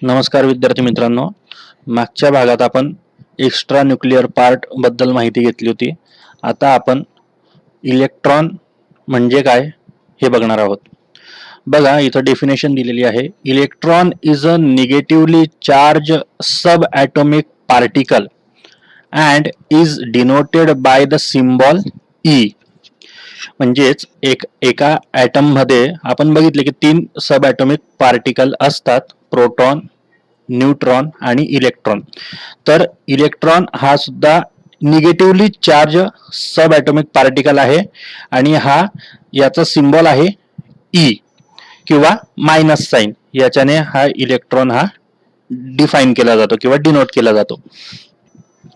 नमस्कार विद्यार्थी मित्रांनो, मागच्या भागात आपण एक्स्ट्रा न्यूक्लिअर पार्ट बद्दल माहिती घेतली होती. आता आपण इलेक्ट्रॉन म्हणजे काय हे बघणार आहोत. बघा, इथं डेफिनेशन दिलेली आहे. Electron is a negatively charge sub atomic particle and is denoted by the symbol E. म्हणजेच एका ॲटम मध्ये आपण बघितले की 3 सब ॲटॉमिक पार्टिकल असतात: प्रोटॉन, न्यूट्रॉन आणि इलेक्ट्रॉन. तर इलेक्ट्रॉन हा सुद्धा निगेटिव्हली चार्ज सब ॲटॉमिक पार्टिकल आहे आणि याचा सिम्बॉल आहे ई किंवा मायनस साइन. याच्याने हा इलेक्ट्रॉन डिफाइन केला जातो किंवा डिनोट केला जातो.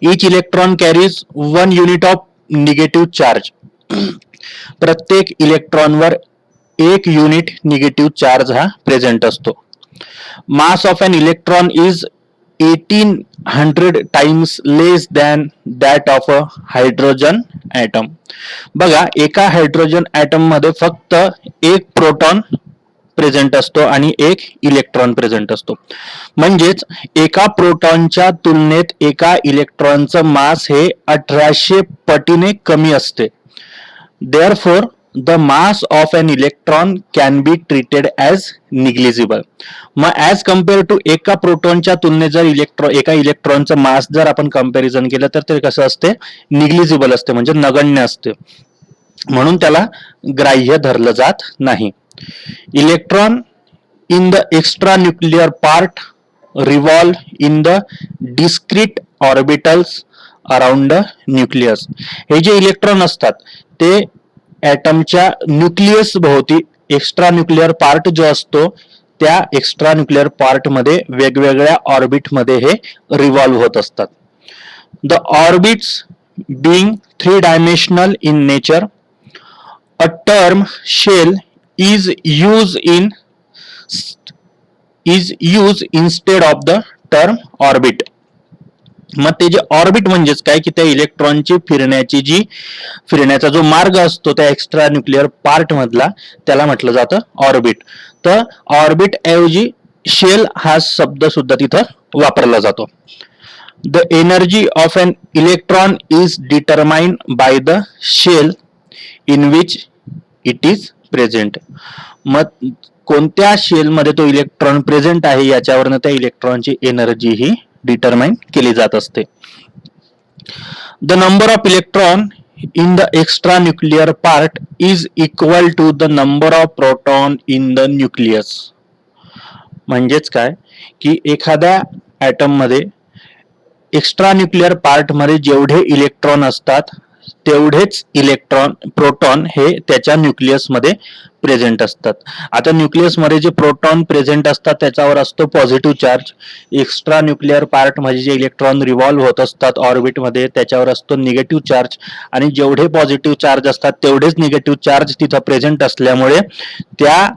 Each electron carries 1 unit of negative charge. प्रत्येक इलेक्ट्रॉनवर 1 युनिट निगेटिव्ह चार्ज प्रेझेंट असतो. Mass of an electron is 1800 times less than that of a hydrogen atom. बघा, एका हायड्रोजन ॲटम मध्ये फक्त 1 प्रोटॉन प्रेझेंट असतो आणि 1 इलेक्ट्रॉन प्रेझेंट असतो. म्हणजेच एका प्रोटॉनच्या तुलनेत एका इलेक्ट्रॉनचं मास हे 1800 पटीने कमी असते. Therefore, the mass of an electron can be treated as negligible. मग ॲज कम्पेअर टू एका प्रोटॉनच्या तुलनेत जर एका इलेक्ट्रॉनचं मास जर आपण कम्पॅरिझन केलं तर ते कसं असते? निग्लिजिबल असते, म्हणजे नगण्य असते, म्हणून त्याला ग्राह्य धरलं जात नाही. Electron in the extra nuclear part revolve in the discrete orbitals around the nucleus. हे जे इलेक्ट्रॉन असतात ते ॲटमच्या न्यूक्लियस भोवती, एक्स्ट्रा न्यूक्लिअर पार्ट जो असतो त्या एक्स्ट्रा न्यूक्लिअर पार्ट मध्ये वेगवेगळ्या ऑर्बिट मध्ये हे रिव्हॉल्व होत असतात. The orbits being 3 dimensional in nature, a term shell is use instead of the term orbit. मग ते जे ऑर्बिट म्हणजेच काय की त्या इलेक्ट्रॉनची फिरण्याचा जो मार्ग असतो त्या एक्स्ट्रा न्यूक्लिअर पार्ट मधला, त्याला म्हटलं जातं ऑर्बिट. तर ऑर्बिट ऐवजी शेल हा शब्द सुद्धा तिथं वापरला जातो. The energy of an electron is determined by the shell in which it is present. मग कोणत्या शेल मध्ये तो इलेक्ट्रॉन प्रेझेंट आहे याच्यावरनं त्या इलेक्ट्रॉनची एनर्जी ही डिटरमाइन केली जात असते. The number of electron in the extra nuclear part is equal to the number of proton in the nucleus. म्हणजेच काय की एखाद्या ॲटम मध्ये एक्स्ट्रा न्यूक्लिअर पार्ट मध्ये जेवढे इलेक्ट्रॉन असतात तेवढेच प्रोटॉन हे त्याच्या न्यूक्लियस मध्ये प्रेझेंट असतात. आता न्यूक्लियस मध्ये जे प्रोटॉन प्रेझेंट असतात त्याच्यावर असतो positive charge. Extra nuclear part मध्ये जे इलेक्ट्रॉन रिव्हॉल्व होत असतात ऑर्बिट मध्ये त्याच्यावर असतो निगेटिव्ह चार्ज. आणि जेवढे पॉझिटिव्ह चार्ज असतात तेवढेच निगेटिव्ह चार्ज तिथं प्रेझेंट असल्यामुळे त्या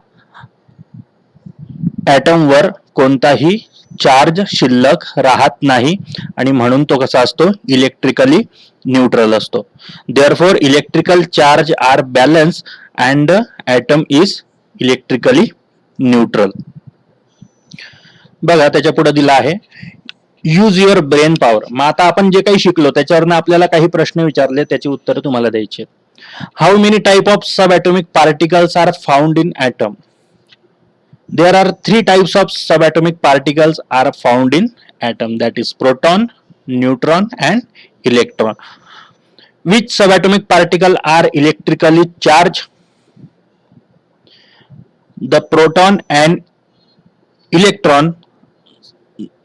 ॲटमवर कोणताही चार्ज शिल्लक राहत नाही आणि म्हणून तो कसा असतो? इलेक्ट्रिकली न्यूट्रल असतो. Therefore electrical charge are balance and the atom is electrically neutral. बघा, त्याच्या पुढे दिला आहे यूज युअर ब्रेन पॉवर. मग आता आपण जे काही शिकलो त्याच्यावरनं आपल्याला काही प्रश्न विचारले, त्याची उत्तर तुम्हाला द्यायची. How many type of subatomic particles are found in atom? There are 3 types of subatomic particles are found in atom, that is proton, neutron and electron. Which subatomic particle are electrically charged? The proton and electron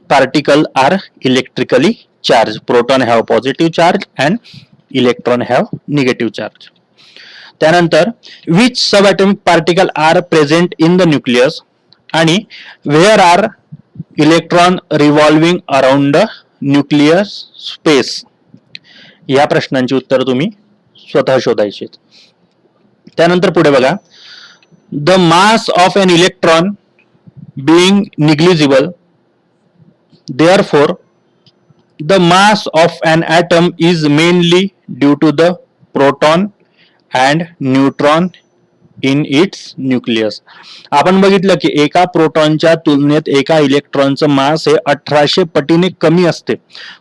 particle are electrically charged. Proton have positive charge and electron have negative charge. त्यानंतर which subatomic particle are present in the nucleus आणि where are electron revolving around the nucleus space. या प्रश्नांची उत्तर तुम्ही स्वतः शोधायची. त्यानंतर पुढे बघा, the mass of an electron being negligible, therefore the mass of an atom is mainly due to the proton and neutron in its nucleus. आपण बघितलं की एका प्रोटॉनच्या तुलनेत एका इलेक्ट्रॉनचं मास हे 1800 पटीने कमी असते.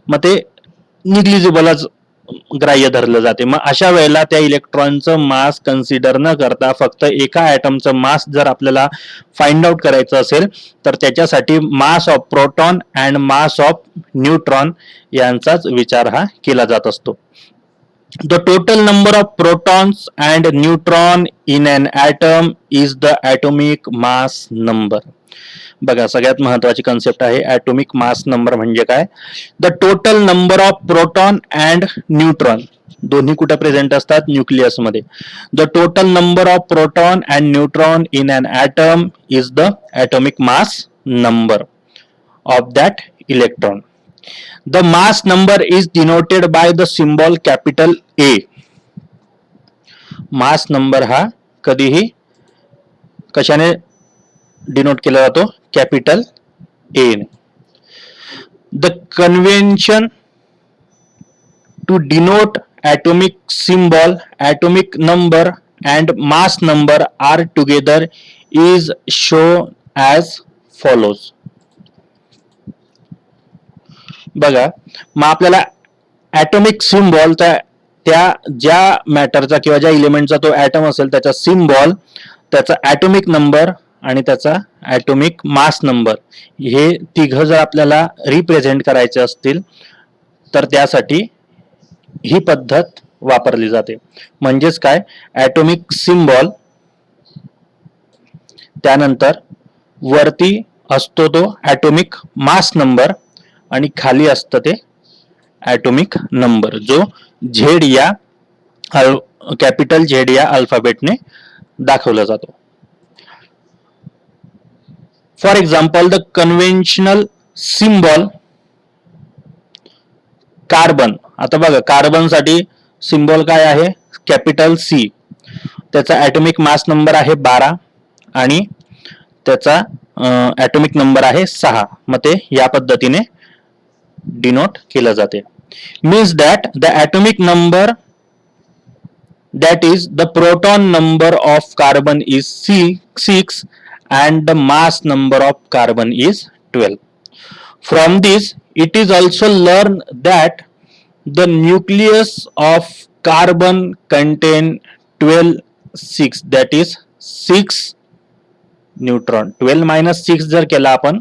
मग ते निग्लिजिबलच ग्राह्य धरलं जाते. मग अशा वेळेला त्या इलेक्ट्रॉनचं मास कन्सिडर न करता फक्त एका ॲटमचं मास जर आपल्याला फाइंड आउट करायचं असेल तर त्याच्यासाठी mass of proton and mass of neutron यांचाच विचार हा केला जात असतो. The total number of protons and neutron in an atom is the atomic mass number. बघा सगळ्यात महत्वाची कन्सेप्ट आहे ॲटॉमिक मास नंबर म्हणजे काय. The total number of proton and neutron दोन्ही कुठे प्रेझेंट असतात, न्यूक्लियस मध्ये. The total number of proton and neutron in an atom is the atomic mass number of that electron. The mass number is denoted by the symbol capital A. Mass number हा कधीही कशाने denote केला जातो, capital A. The convention to denote atomic symbol, atomic number and mass number are together is shown as follows. बघा मग आपल्याला atomic symbol त्या ज्या मॅटरचा किंवा ज्या इलेमेंटचा तो ॲटम असेल त्याचा सिम्बॉल, त्याचा ॲटॉमिक नंबर आणि त्याचा ॲटॉमिक मास नंबर हे तिघ जर आपल्याला रिप्रेझेंट करायचे असतील तर त्यासाठी ही पद्धत वापरली जाते. म्हणजेच काय, ॲटॉमिक सिम्बॉल, त्यानंतर वरती असतो तो ॲटॉमिक मास नंबर आणि खाली असतं ते ॲटॉमिक नंबर जो झेड या कॅपिटल झेड या अल्फाबेटने दाखवला जातो. For example the conventional symbol carbon. आता बघा कार्बन साठी सिम्बॉल काय आहे, कॅपिटल सी. त्याचा ॲटॉमिक मास नंबर आहे 12 आणि त्याचा ॲटॉमिक नंबर आहे 6. मग ते या पद्धतीने डिनोट केलं जाते. Means that the atomic number that is the proton number of carbon is 6 and the mass number of carbon is 12. From this it is also learned that the nucleus of carbon contain 12 6, that is 6 neutron. 12 minus 6 जर केला आपण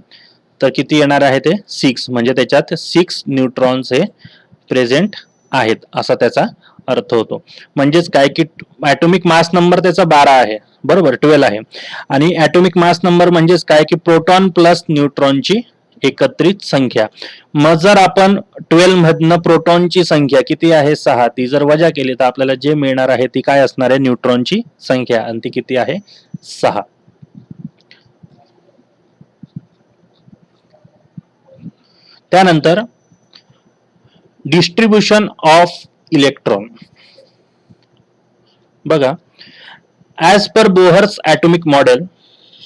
तर किती येणार आहे ते 6, म्हणजे त्याच्यात 6 न्यूट्रॉन्स हे प्रेझेंट आहेत असा त्याचा अर्थ होतो. म्हणजेच काय की ॲटॉमिक मास नंबर त्याचा 12 आहे, बरोबर, 12 आहे. आणि ॲटॉमिक मास नंबर म्हणजेच काय की प्रोटॉन प्लस न्यूट्रॉनची एकत्रित संख्या. मग जर आपण 12 मधनं प्रोटॉनची संख्या किती आहे 6 ती जर वजा केली तर आपल्याला जे मिळणार आहे ती काय असणार आहे, न्यूट्रॉनची संख्या, आणि ती किती आहे 6. त्यानंतर डिस्ट्रीब्युशन ऑफ इलेक्ट्रॉन. बघा as per Bohr's atomic model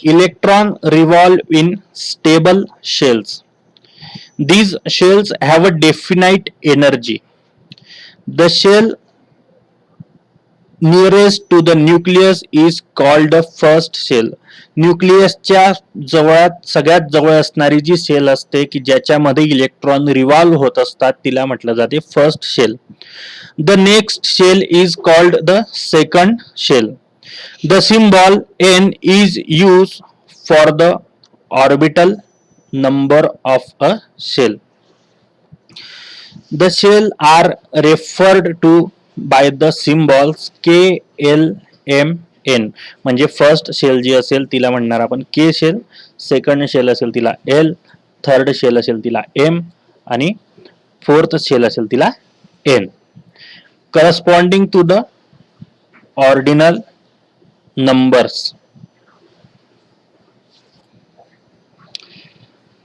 electron revolve in stable shells. These shells have a definite energy. The shell nearest to the nucleus is called the first shell. न्यूक्लियसच्या सगळ्यात जवळ असणारी जी शेल असते की ज्याच्यामध्ये electron revolve होत असतात तिला म्हटलं जाते first shell. The next shell is called the second shell. The symbol N is used for the orbital number of a shell. The shell are referred to by the symbols K, L, M, N. म्हणजे first shell जी असेल तिला म्हणणार आपण K shell, second shell असेल तिला L, third shell असेल तिला M आणि फोर्थ शेल असेल तिला N. Corresponding to the ordinal numbers.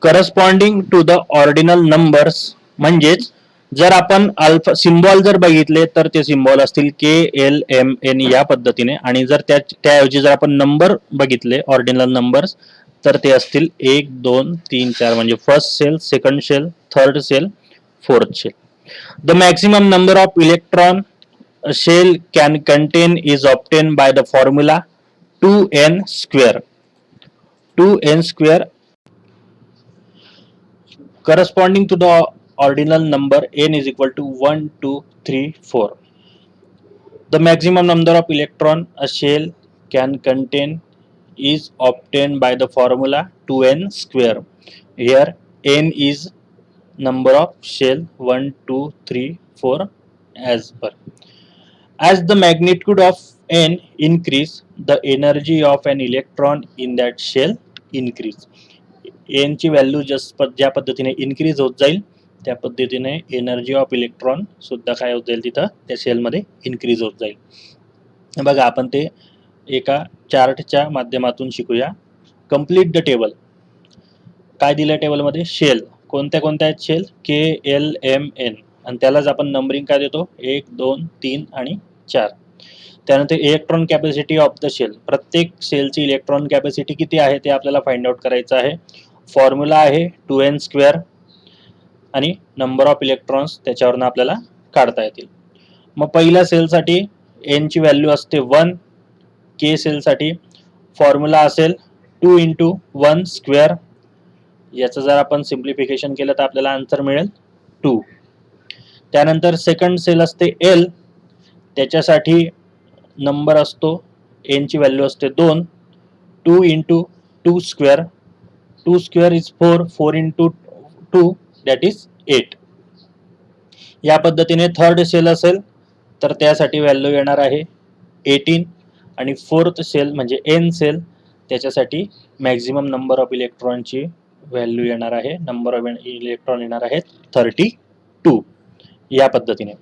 Corresponding to the ordinal numbers म्हणजेच जर आपण अल्फा सिम्बॉल जर बघितले तर ते सिम्बॉल असतील K, L, M, N या पद्धतीने, आणि जर त्याऐवजी जर आपण नंबर बघितले ऑर्डिनल नंबर्स तर ते असतील 1, 2, 3, 4 म्हणजे first shell, second shell, third shell, fourth shell. The maximum number of electron shell can contain is obtain by the formula 2n square. 2n square corresponding to the ordinal number n is equal to 1, 2, 3, 4. The maximum number of electron a shell can contain is obtained by the formula 2n square. Here n is number of shell 1, 2, 3, 4 as per. As the magnitude of n increase, the energy of an electron in that shell increase. n ची value ज्या पद्धतीने increase होत जाईल त्या पद्धतीने energy of electron सुद्धा काय होत जाईल तिथं त्या सेलमध्ये इन्क्रीज होत जाईल. बघा आपण ते एका चार्टच्या माध्यमातून शिकूया. Complete the table. काय दिलं टेबलमध्ये? शेल. कोणत्या कोणत्या आहेत शेल? KLMN आणि त्यालाच आपण नंबरिंग काय देतो? 1, 2, 3 आणि 4. त्यानंतर electron capacity of the shell. प्रत्येक सेलची इलेक्ट्रॉन कॅपॅसिटी किती आहे ते आपल्याला फाइंड आउट करायचं आहे. फॉर्म्युला आहे 2n स्क्वेअर आणि नंबर ऑफ इलेक्ट्रॉन्स त्याच्यावरनं आपल्याला काढता येतील. मग पहिल्या सेलसाठी n ची व्हॅल्यू असते 1. K सेलसाठी फॉर्म्युला असेल 2 × 1 स्क्वेअर. याचं जर आपण सिम्प्लिफिकेशन केलं तर आपल्याला आन्सर मिळेल 2. त्यानंतर सेकंड सेल असते L. त्याच्यासाठी नंबर असतो n ची व्हॅल्यू असते 2. 2 × 2 square. 2 square is 4. 4 × 2 that is 8. या पद्धतीने थर्ड सेल असेल तर त्यासाठी व्हॅल्यू येणार आहे 18 आणि फोर्थ सेल म्हणजे n सेल त्याच्यासाठी मॅक्झिमम नंबर ऑफ इलेक्ट्रॉनची व्हॅल्यू येणार आहे. नंबर ऑफ इलेक्ट्रॉन येणार आहेत 32. या पद्धतीने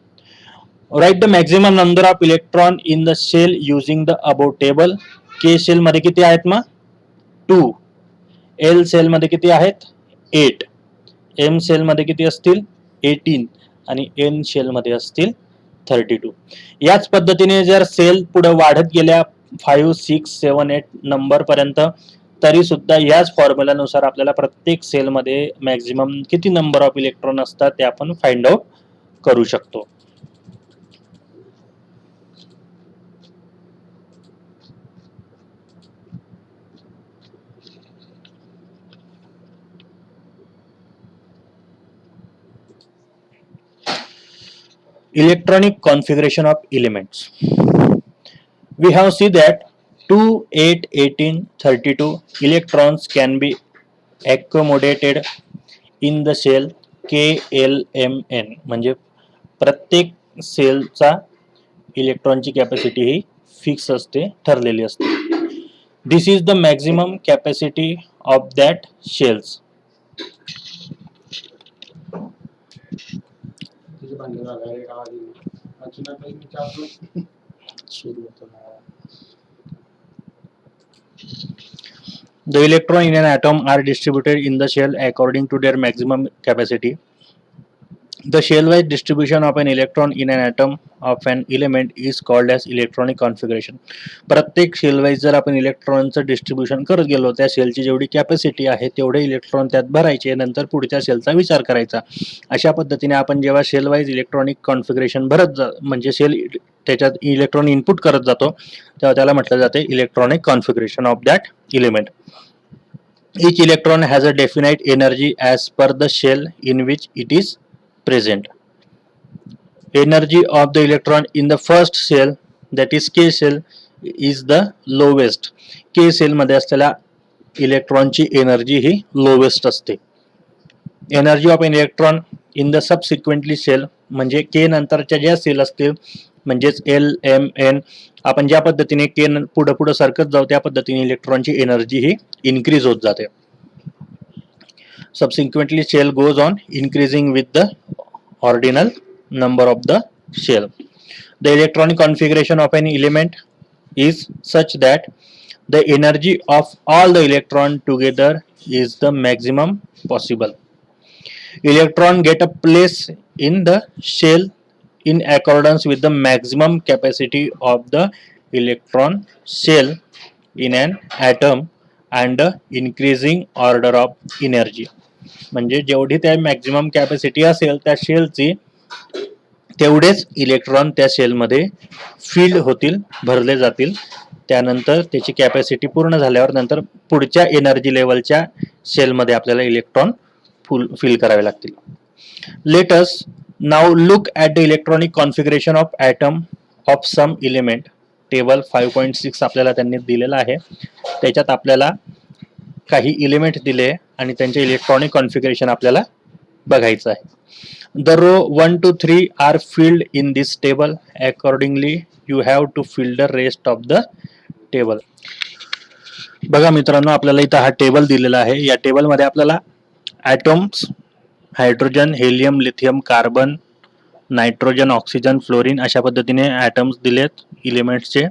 write the maximum number of electron in the shell using the above table. K shell मध्ये किती आहेत मग? 2. L सेल मध्ये किती आहेत? 8. M सेल मध्ये किती असतील? 18 आणि N सेल मध्ये असतील 32. याच पद्धतीने जर सेल पुढे वाढत गेल्या 5, 6, 7, 8 नंबर पर्यंत तरी सुद्धा याच फॉर्म्युलानुसार आपल्याला प्रत्येक सेल मध्ये मॅक्झिमम किती नंबर ऑफ इलेक्ट्रॉन असतात ते आपण फाइंड आउट करू शकतो. Electronic configuration of elements. We have seen that 2, 8, 18, 32 electrons can be accommodated in the cell KLMN. म्हणजे प्रत्येक सेलचा इलेक्ट्रॉनची कॅपॅसिटी ही फिक्स असते, ठरलेली असते. This is the maximum capacity of that shells. The electrons in an atom are distributed in the shell according to their maximum capacity. The shell-wise distribution of an electron in an atom of an element is called as electronic configuration. प्रत्येक shell-wise जर आपण इलेक्ट्रॉनचं distribution करत गेलो त्या शेलची जेवढी capacity आहे तेवढे इलेक्ट्रॉन त्यात भरायचे, नंतर पुढच्या शेलचा विचार करायचा. अशा पद्धतीने आपण जेव्हा शेल-वाईज इलेक्ट्रॉनिक कॉन्फिगरेशन म्हणजे शेल त्याच्यात इलेक्ट्रॉन इनपुट करत जातो तेव्हा त्याला म्हटलं जाते electronic configuration of that element. Each electron has a definite energy as per the shell in which it is present. Energy of the electron in the first cell, that is K cell, is the lowest. K cell मध्ये असलेल्या इलेक्ट्रॉनची energy ही lowest असते. Energy of an electron in the subsequently shell म्हणजे K नंतरच्या ज्या sale असतील म्हणजेच L, M, N आपण ज्या पद्धतीने K पुढे पुढे सरकत जाऊ त्या पद्धतीने इलेक्ट्रॉनची एनर्जी ही इन्क्रीज होत जाते. Subsequently shell goes on increasing with the ordinal number of the shell. The electronic configuration of an element is such that the energy of all the electron together is the maximum possible. Electron get a place in the shell in accordance with the maximum capacity of the electron shell in an atom and the increasing order of energy. म्हणजे जेवढी त्या maximum capacity असेल त्या शेलची तेवढेच electron त्या शेलमध्ये field होतील, भरले जातील. त्यानंतर त्याची कॅपॅसिटी पूर्ण झाल्यावर नंतर पुढच्या एनर्जी लेवलच्या सेलमध्ये आपल्याला इलेक्ट्रॉन फिल करावे लागतील. Let us now look at the electronic configuration of atom of some element. Table 5.6 आपल्याला त्यांनी दिलेला आहे. त्याच्यात आपल्याला काही एलिमेंट दिले आणि त्यांचे इलेक्ट्रॉनिक कॉन्फिगरेशन आपल्याला बघायचं आहे. The row 1 to 3 are filled in this table. Accordingly, you have to fill the rest of the table. बघा मित्रांनो, आपल्याला इथं हा टेबल दिलेला आहे. या टेबलमध्ये आपल्याला atoms, hydrogen, helium, lithium, carbon, nitrogen, oxygen, fluorine अशा पद्धतीने ॲटम्स दिलेत एलिमेंट्सचे.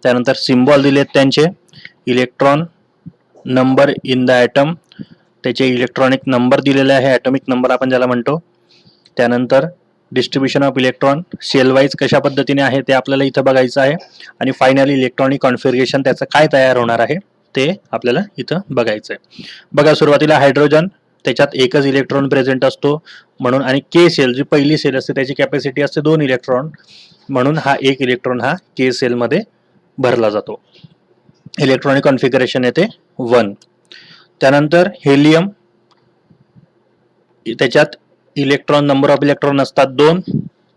त्यानंतर सिम्बॉल दिलेत त्यांचे, electron number in the atom, त्याचे इलेक्ट्रॉनिक नंबर दिलेले आहे, ॲटॉमिक नंबर आपण ज्याला म्हणतो. त्यानंतर distribution of electron shell wise कशा पद्धतीने आहे ते आपल्याला इथं बघायचं आहे. आणि फायनली इलेक्ट्रॉनिक कॉन्फिगरेशन त्याचं काय तयार होणार आहे ते आपल्याला इथं बघायचं आहे. बघा, सुरुवातीला हायड्रोजन, त्याच्यात एकच इलेक्ट्रॉन प्रेझेंट असतो म्हणून, आणि के सेल जी पहिली सेल असते त्याची कॅपॅसिटी असते 2 इलेक्ट्रॉन म्हणून हा 1 इलेक्ट्रॉन हा के सेलमध्ये भरला जातो. इलेक्ट्रॉनिक कॉन्फिगरेशन येते 1. त्यानंतर हेलियम, त्याच्यात इलेक्ट्रॉन नंबर ऑफ इलेक्ट्रॉन असतात 2,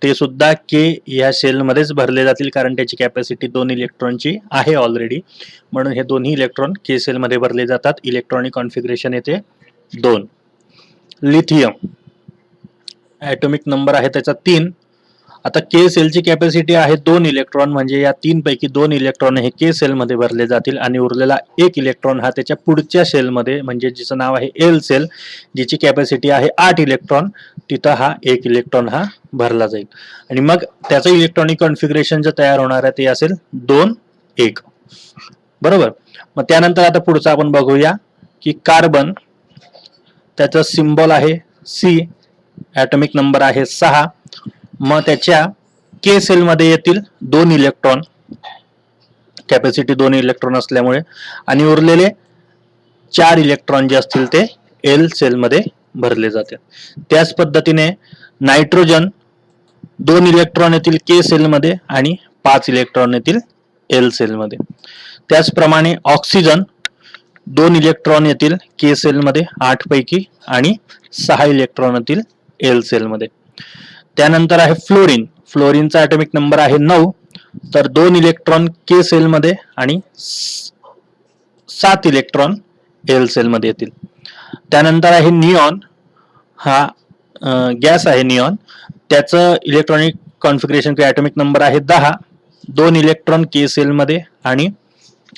ते सुद्धा के या सेलमध्येच भरले जातील कारण त्याची कॅपॅसिटी 2 इलेक्ट्रॉनची आहे ऑलरेडी, म्हणून हे दोन्ही इलेक्ट्रॉन के सेलमध्ये भरले जातात. इलेक्ट्रॉनिक कॉन्फिगरेशन येते 2. लिथियम, ॲटॉमिक नंबर आहे त्याचा 3. आता के सेलची कॅपॅसिटी आहे 2 इलेक्ट्रॉन, म्हणजे या 3 पैकी 2 इलेक्ट्रॉन हे के सेलमध्ये भरले जातील आणि उरलेला 1 इलेक्ट्रॉन हा त्याच्या पुढच्या सेलमध्ये, म्हणजे जिचं नाव आहे एल सेल, जिची कॅपॅसिटी आहे 8 इलेक्ट्रॉन, तिथं हा 1 इलेक्ट्रॉन हा भरला जाईल. आणि मग त्याचं इलेक्ट्रॉनिक कॉन्फिगरेशन जे तयार होणार आहे ते असेल 2-1. बरोबर. मग त्यानंतर आता पुढचं आपण बघूया की कार्बन, त्याचा सिम्बॉल आहे सी, ॲटॉमिक नंबर आहे 6. मग त्याच्या के सेलमध्ये येतील 2 इलेक्ट्रॉन, कॅपॅसिटी 2 इलेक्ट्रॉन असल्यामुळे, आणि उरलेले 4 इलेक्ट्रॉन जे असतील ते एल सेलमध्ये भरले जातील. त्याच पद्धतीने नायट्रोजन 2 इलेक्ट्रॉन येतील के सेलमध्ये आणि 5 इलेक्ट्रॉन येतील एल सेलमध्ये. त्याचप्रमाणे ऑक्सिजन 2 इलेक्ट्रॉन येतील के सेलमध्ये 8 पैकी आणि 6 इलेक्ट्रॉन येतील एल सेलमध्ये. त्यानंतर आहे फ्लोरीन, फ्लोरीनचा ॲटॉमिक नंबर आहे 9, तर 2 इलेक्ट्रॉन के सेलमध्ये आणि 7 इलेक्ट्रॉन एल सेलमध्ये येतील. त्यानंतर आहे निऑन, हा गॅस आहे निऑन, त्याचं इलेक्ट्रॉनिक कॉन्फिगरेशन किंवा ॲटॉमिक नंबर आहे 10, 2 इलेक्ट्रॉन के सेलमध्ये आणि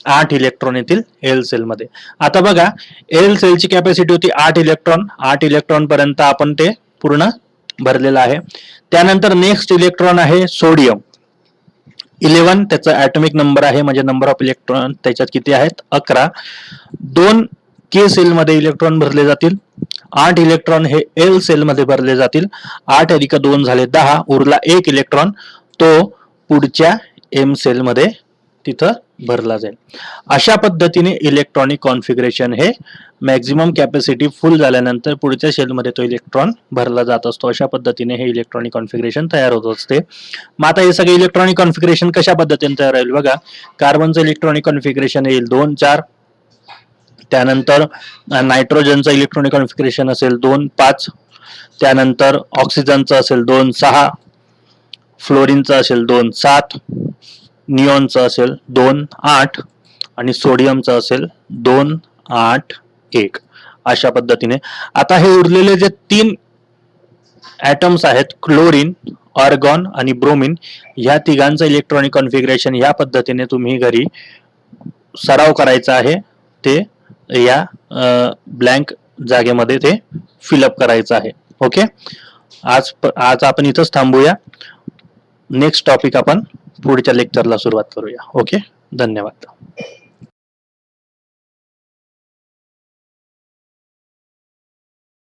8 इलेक्ट्रॉन येतील एल सेलमध्ये. आता बघा, एल सेलची कॅपॅसिटी होती 8 इलेक्ट्रॉन, 8 इलेक्ट्रॉन पर्यंत आपण ते पूर्ण भरलेला आहे. त्यानंतर नेक्स्ट इलेक्ट्रॉन आहे सोडियम 11, त्याचा ॲटॉमिक नंबर आहे, म्हणजे नंबर ऑफ इलेक्ट्रॉन त्याच्यात किती आहेत 11. 2 के सेलमध्ये इलेक्ट्रॉन भरले जातील, 8 इलेक्ट्रॉन हे एल सेलमध्ये भरले जातील. 8 अधिक 2 झाले 10, उरला 1 इलेक्ट्रॉन, तो पुढच्या एम सेलमध्ये तिथं भरला जाईल. अशा पद्धतीने इलेक्ट्रॉनिक कॉन्फिगरेशन हे मॅक्झिमम कॅपॅसिटी फुल झाल्यानंतर पुढच्या सेलमध्ये तो इलेक्ट्रॉन भरला जात असतो. अशा पद्धतीने हे इलेक्ट्रॉनिक कॉन्फिगरेशन तयार होत असते. मग आता हे सगळे इलेक्ट्रॉनिक कॉन्फिगरेशन कशा पद्धतीने तयार होईल बघा. कार्बनचं इलेक्ट्रॉनिक कॉन्फिगरेशन येईल 2-4. त्यानंतर नायट्रोजनचं इलेक्ट्रॉनिक कॉन्फिगरेशन असेल 2-5. त्यानंतर ऑक्सिजनचं असेल 2-6. फ्लोरीनचं असेल 2-7. निऑनचं असेल 2-8 आणि सोडियमचं असेल 2-8-1. अशा पद्धतीने आता हे उरलेले जे 3 ॲटम्स आहेत, क्लोरीन, ऑर्गॉन आणि ब्रोमिन, ह्या तिघांचं इलेक्ट्रॉनिक कॉन्फिगरेशन ह्या पद्धतीने तुम्ही घरी सराव करायचा आहे. ते या ब्लँक जागेमध्ये ते फिलअप करायचं आहे. ओके, आज आपण इथंच थांबूया. नेक्स्ट टॉपिक आपण पुढच्या लेक्चरला सुरुवात करूया. ओके, धन्यवाद.